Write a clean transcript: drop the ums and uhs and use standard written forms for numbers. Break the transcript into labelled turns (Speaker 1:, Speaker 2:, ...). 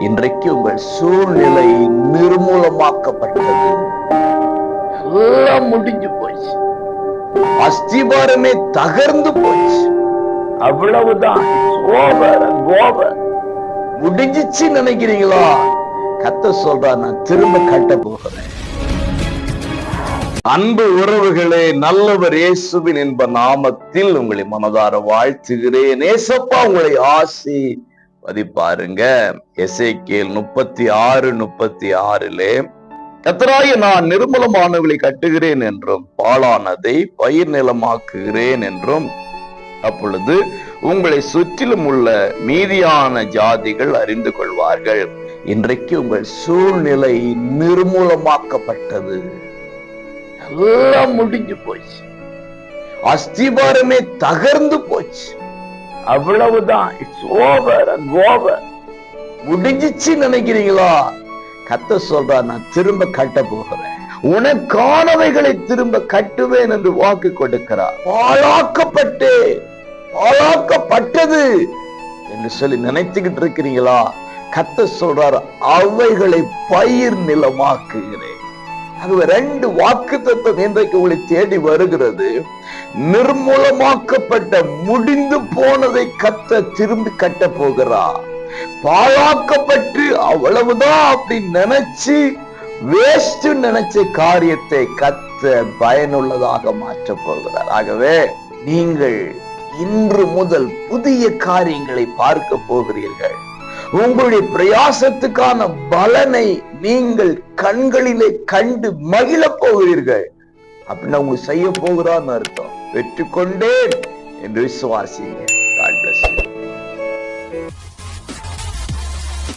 Speaker 1: இன்றைக்கு உங்கள் சூழ்நிலை நிர்மூலமாக்கப்பட்டது. எல்லாம் முடிஞ்சு போச்சு. அஸ்திபாரமே தகர்ந்து போச்சு. அவ்வளவுதான். முடிஞ்சிச்சு நினைக்கிறீங்களா? கர்த்தர் சொல்றார், நான் திரும்ப கட்ட போகிறேன். அன்பு உறவுகளே, நல்லவர் இயேசுவின் இன்ப நாமத்தில் உங்களை மனதார வாழ்த்துகிறேன். ஏசப்பா உங்களை ஆசீர்வதிப்பாருங்க. எசேக்கியேல் 36:36 கர்த்தராகிய நான் நிர்மலமானவர்களை கட்டுகிறேன் என்றும் பாழானதை பயிர் நிலமாக்குகிறேன் என்றும், அப்பொழுது உங்களை சுற்றிலும் உள்ள மீதியான ஜாதிகள் அறிந்து கொள்வார்கள். இன்றைக்கு உங்கள் சூழ்நிலை நிர்மூலமாக்கப்பட்டது. எல்லாம் முடிஞ்சு போச்சு. அஸ்திபாரமே தகர்ந்து போச்சு. அவ்வளவுதான். It's over and over. முடிஞ்சிச்சு நினைக்கிறீங்களா? கர்த்தர் சொல்றார், நான் திரும்ப கட்ட போகிறேன். உனக்கானவைகளை திரும்ப கட்டுவேன் என்று வாக்கு கொடுக்கிறார். பாழாக்கப்பட்டது என்று சொல்லி நினைத்துக்கிட்டு இருக்கிறீங்களா? கர்த்தர் சொல்றார், அவைகளை பயிர் நிலமாக்குகிறேன். அது ரெண்டு வாக்குத்தத்தம் இன்றைக்கு உங்களை தேடி வருகிறது. நிர்மூலமாக்கப்பட்ட முடிந்து போனதை கர்த்தர் திரும்பி கட்ட போகிறார். பாழாக்கப்பட்டு அவ்வளவுதான் அப்படின்னு நினைச்சு வேஸ்ட் நினைச்ச காரியத்தை கர்த்தர் பயனுள்ளதாக மாற்ற போகிறார். ஆகவே நீங்கள் இன்று முதல் புதிய காரியங்களை பார்க்க போகிறீர்கள். உங்களுடைய பிரயாசத்துக்கான பலனை நீங்கள் கண்களிலே கண்டு மகிழ போகிறீர்கள். அப்படின்னா உங்க செய்ய போகிறான்னு அர்த்தம். பெற்றுக்கொண்டேன் என்று விசுவாசிங்க.